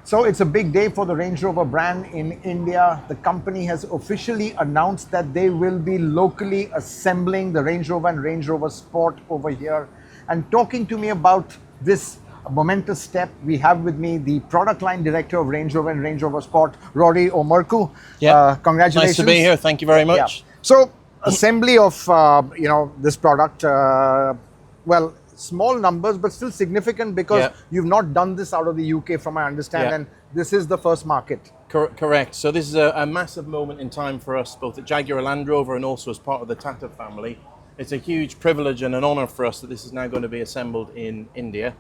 So it's a big day for the Range Rover brand in India. The company has officially announced that they will be locally assembling the Range Rover and Range Rover Sport over here. And talking to me about this momentous step, we have with me the product line director of Range Rover and Range Rover Sport, Rory O'Murchu. Yeah, congratulations. Nice to be here. Thank you very much. Yeah. So assembly of this product, well, small numbers, but still significant because you've not done this out of the UK, from my understanding, and this is the first market. Correct. So this is a massive moment in time for us, both at Jaguar-Land Rover and also as part of the Tata family. It's a huge privilege and an honour for us that this is now going to be assembled in India.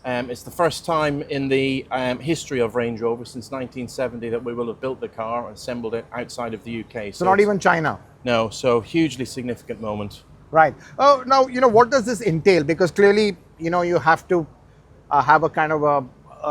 It's the first time in the history of Range Rover since 1970 that we will have built the car and assembled it outside of the UK. So not even China? No, so hugely significant moment. Right. Oh, now, what does this entail? Because clearly, you have to have a kind of a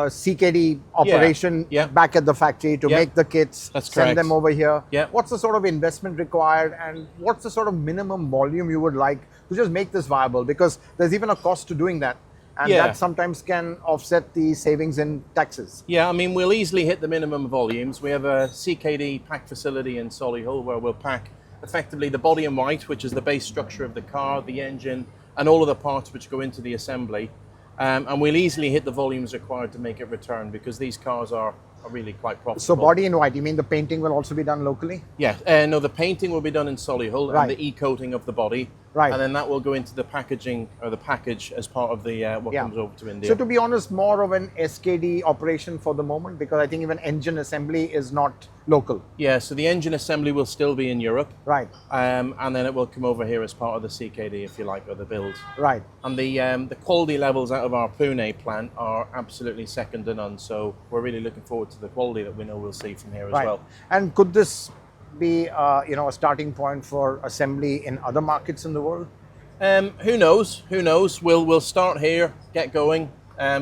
CKD operation back at the factory to make the kits, send them over here. What's the sort of investment required, and what's the sort of minimum volume you would like to just make this viable? Because there's even a cost to doing that. And that sometimes can offset the savings in taxes. Yeah, I mean, we'll easily hit the minimum volumes. We have a CKD pack facility in Solihull where we'll pack effectively the body in white, which is the base structure of the car, the engine, and all of the parts which go into the assembly. And we'll easily hit the volumes required to make it return because these cars are really quite profitable. So body in white, you mean the painting will also be done locally? Yeah, no, the painting will be done in Solihull and the e-coating of the body. Right. And then that will go into the packaging or the package as part of the what comes over to India. So to be honest, more of an SKD operation for the moment, because I think even engine assembly is not local. Yeah, so the engine assembly will still be in Europe. Right. And then it will come over here as part of the CKD, if you like, or the build. Right. And the quality levels out of our Pune plant are absolutely second to none. So we're really looking forward to the quality that we know we'll see from here as well. And could this be a starting point for assembly in other markets in the world? Who knows? Who knows? We'll start here, get going,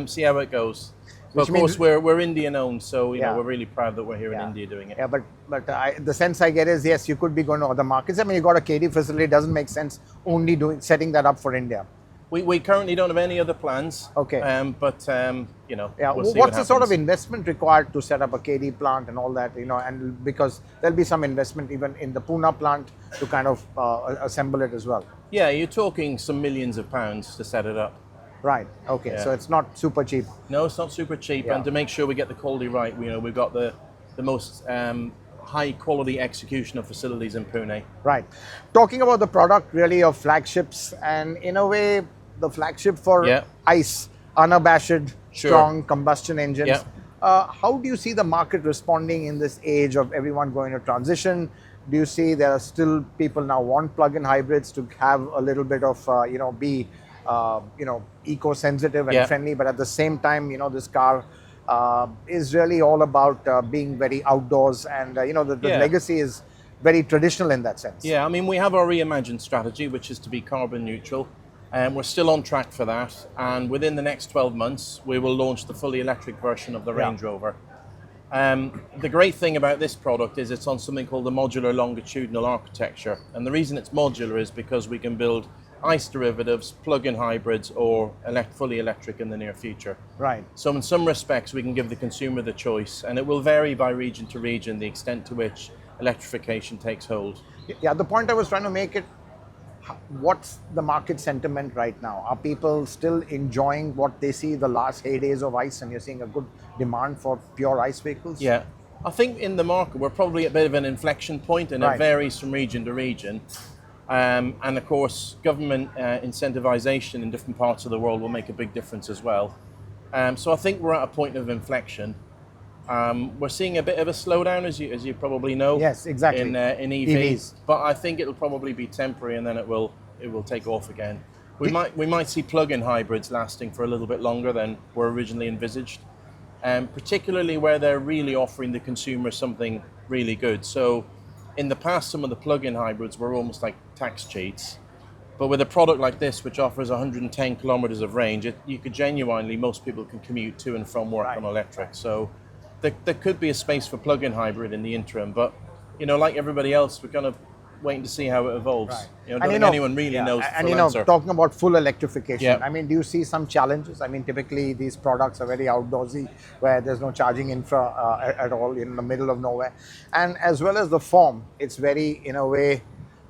see how it goes. But of course, we're Indian owned, so we're really proud that we're here in India doing it. Yeah, but the sense I get is, yes, you could be going to other markets. I mean, you got a KD facility. It doesn't make sense only setting that up for India. We currently don't have any other plans. Okay. But we'll see what's the sort of investment required to set up a KD plant and all that? And because there'll be some investment even in the Pune plant to kind of assemble it as well. Yeah, you're talking some millions of pounds to set it up. Right. Okay. So it's not super cheap. No, it's not super cheap. And to make sure we get the quality right, we've got the most high quality execution of facilities in Pune. Right. Talking about the product really of flagships, and in a way the flagship for ICE, unabashed, strong combustion engines. How do you see the market responding in this age of everyone going to transition? Do you see there are still people now want plug-in hybrids to have a little bit of, be eco-sensitive and friendly, but at the same time, this car is really all about being very outdoors, and the legacy is very traditional in that sense. Yeah, I mean, we have our reimagined strategy, which is to be carbon neutral, and we're still on track for that. And within the next 12 months, we will launch the fully electric version of the Range Rover. The great thing about this product is it's on something called the modular longitudinal architecture, and the reason it's modular is because we can build ICE derivatives, plug-in hybrids, or fully electric in the near future. Right. So in some respects, we can give the consumer the choice, and it will vary by region to region, the extent to which electrification takes hold. Yeah, the point I was trying to make it, what's the market sentiment right now? Are people still enjoying what they see the last heydays of ICE, and you're seeing a good demand for pure ICE vehicles? Yeah, I think in the market, we're probably at a bit of an inflection point, and it varies from region to region. And of course, government incentivization in different parts of the world will make a big difference as well. So I think we're at a point of inflection. We're seeing a bit of a slowdown, as you probably know. Yes, exactly. In EVs, but I think it'll probably be temporary, and then it will take off again. We might see plug-in hybrids lasting for a little bit longer than were originally envisaged, particularly where they're really offering the consumer something really good. So in the past, some of the plug-in hybrids were almost like tax cheats. But with a product like this, which offers 110 kilometers of range, most people can commute to and from work on electric. So there could be a space for plug-in hybrid in the interim. But, like everybody else, we're going to waiting to see how it evolves. Right. I don't think anyone really knows the full answer. Talking about full electrification, I mean, do you see some challenges? I mean, typically these products are very outdoorsy, where there's no charging infra at all in the middle of nowhere. And as well as the form, it's very, in a way,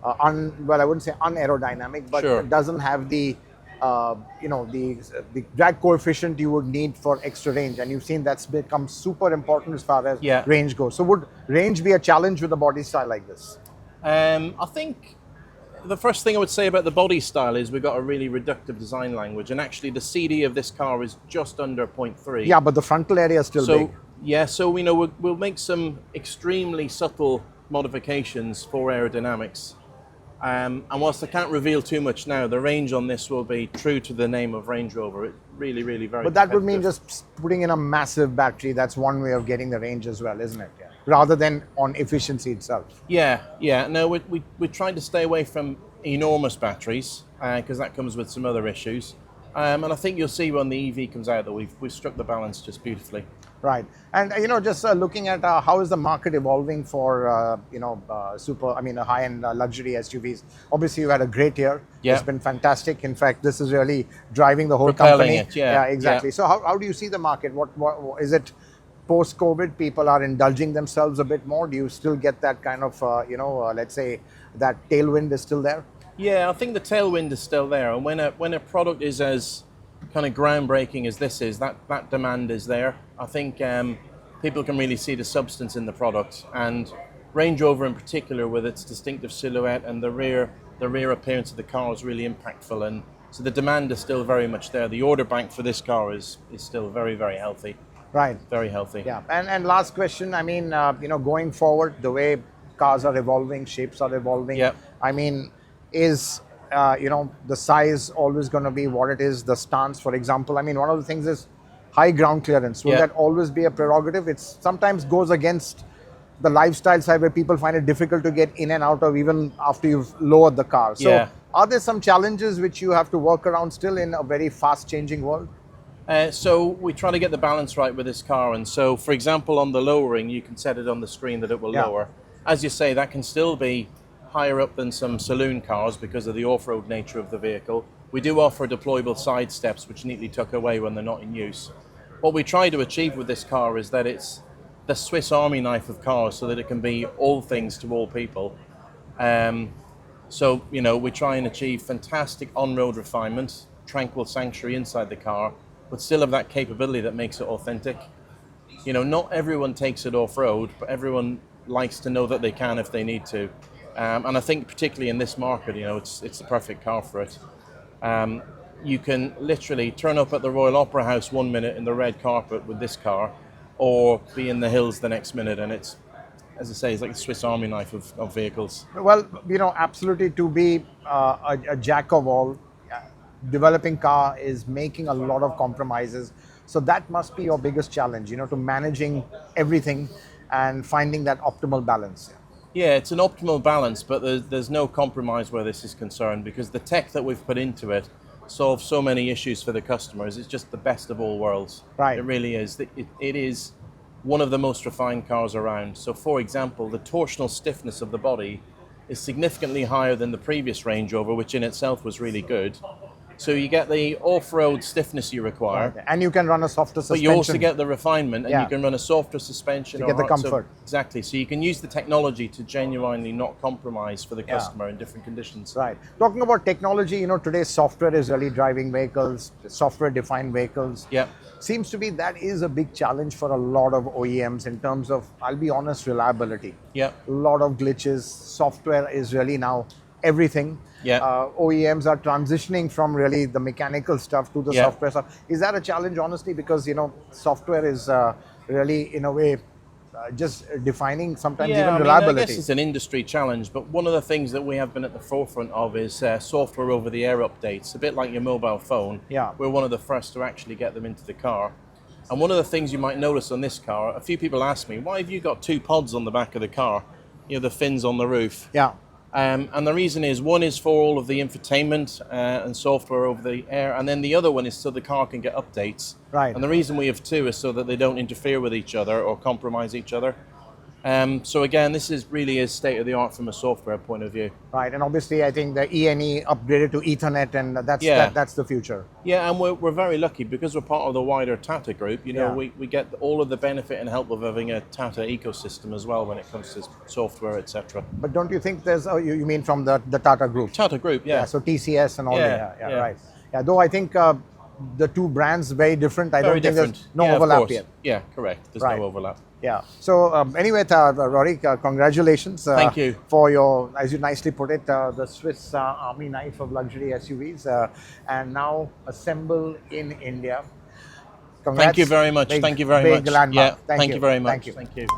well, I wouldn't say unaerodynamic, but it doesn't have the the drag coefficient you would need for extra range, and you've seen that's become super important as far as range goes. So would range be a challenge with a body style like this? I think the first thing I would say about the body style is we've got a really reductive design language, and actually the CD of this car is just under 0.3. Yeah, but the frontal area is still big. Yeah, so we know we'll make some extremely subtle modifications for aerodynamics. And whilst I can't reveal too much now, the range on this will be true to the name of Range Rover. It's really, really very But that would mean just putting in a massive battery. That's one way of getting the range as well, isn't it? Yeah. Rather than on efficiency itself. Yeah. No, we're trying to stay away from enormous batteries because that comes with some other issues. And I think you'll see when the EV comes out that we've struck the balance just beautifully. Right. And, just looking at how is the market evolving for, high-end luxury SUVs. Obviously, you had a great year. Yeah. It's been fantastic. In fact, this is really driving the whole company. It, yeah, exactly. Yeah. So how do you see the market? What is it post-COVID? People are indulging themselves a bit more. Do you still get that kind of, let's say, that tailwind is still there? Yeah, I think the tailwind is still there. And when a product is as kind of groundbreaking as this is, that demand is there. I think people can really see the substance in the product, and Range Rover in particular, with its distinctive silhouette and the rear appearance of the car, is really impactful, and so the demand is still very much there. The order bank for this car is still very, very healthy. Right. Very healthy. Yeah. And last question, I mean, going forward, the way cars are evolving, shapes are evolving. Yeah. I mean, is the size always going to be what it is? The stance, for example. I mean, one of the things is high ground clearance. Will that always be a prerogative? It sometimes goes against the lifestyle side, where people find it difficult to get in and out of even after you've lowered the car. So are there some challenges which you have to work around still in a very fast changing world? So we try to get the balance right with this car. And so, for example, on the lowering, you can set it on the screen that it will lower. As you say, that can still be higher up than some saloon cars because of the off-road nature of the vehicle. We do offer deployable side steps which neatly tuck away when they're not in use. What we try to achieve with this car is that it's the Swiss Army knife of cars, so that it can be all things to all people. So we try and achieve fantastic on-road refinement, tranquil sanctuary inside the car, but still have that capability that makes it authentic. Not everyone takes it off-road, but everyone likes to know that they can if they need to. And I think particularly in this market, it's the perfect car for it. You can literally turn up at the Royal Opera House 1 minute in the red carpet with this car, or be in the hills the next minute, and it's, as I say, it's like the Swiss Army knife of vehicles. Well, absolutely, to be a jack of all, developing car is making a lot of compromises. So that must be your biggest challenge, to managing everything and finding that optimal balance. Yeah, it's an optimal balance, but there's no compromise where this is concerned, because the tech that we've put into it solves so many issues for the customers. It's just the best of all worlds. Right. It really is. It is one of the most refined cars around. So, for example, the torsional stiffness of the body is significantly higher than the previous Range Rover, which in itself was really good. So you get the off-road stiffness you require. Right. And you can run a softer suspension. But you also get the refinement, and you can run a softer suspension. To get the comfort. Exactly. So you can use the technology to genuinely not compromise for the customer in different conditions. Right. Talking about technology, today software is really driving vehicles, software-defined vehicles. Yeah. Seems to be that is a big challenge for a lot of OEMs in terms of, I'll be honest, reliability. Yeah. A lot of glitches. Software is really now everything. Yeah. OEMs are transitioning from really the mechanical stuff to the software stuff. Is that a challenge, honestly? Because, software is really, in a way, just defining sometimes even reliability. I guess it's an industry challenge, but one of the things that we have been at the forefront of is software over-the-air updates, a bit like your mobile phone. Yeah. We're one of the first to actually get them into the car. And one of the things you might notice on this car, a few people ask me, why have you got two pods on the back of the car? The fins on the roof. Yeah. And the reason is, one is for all of the infotainment and software over the air, and then the other one is so the car can get updates. Right. And the reason we have two is so that they don't interfere with each other or compromise each other. So again, this is really is state of the art from a software point of view. Right, and obviously I think the E&E upgraded to Ethernet, and that's the future. Yeah, and we're very lucky because we're part of the wider Tata group. You know, we get all of the benefit and help of having a Tata ecosystem as well when it comes to software, etc. But don't you think there's? Oh, you mean from the Tata group? Tata group, yeah. So TCS and all that. Yeah, right. Yeah, though I think the two brands very different. I don't think there's no overlap yet. Yeah, correct. There's no overlap. Yeah. So anyway, Rory, congratulations. Thank you for your, as you nicely put it, the Swiss Army knife of luxury SUVs, and now assemble in India. Congrats. Thank you very much. Thank you very much. Landmark. Thank you very much. Thank you. Thank you.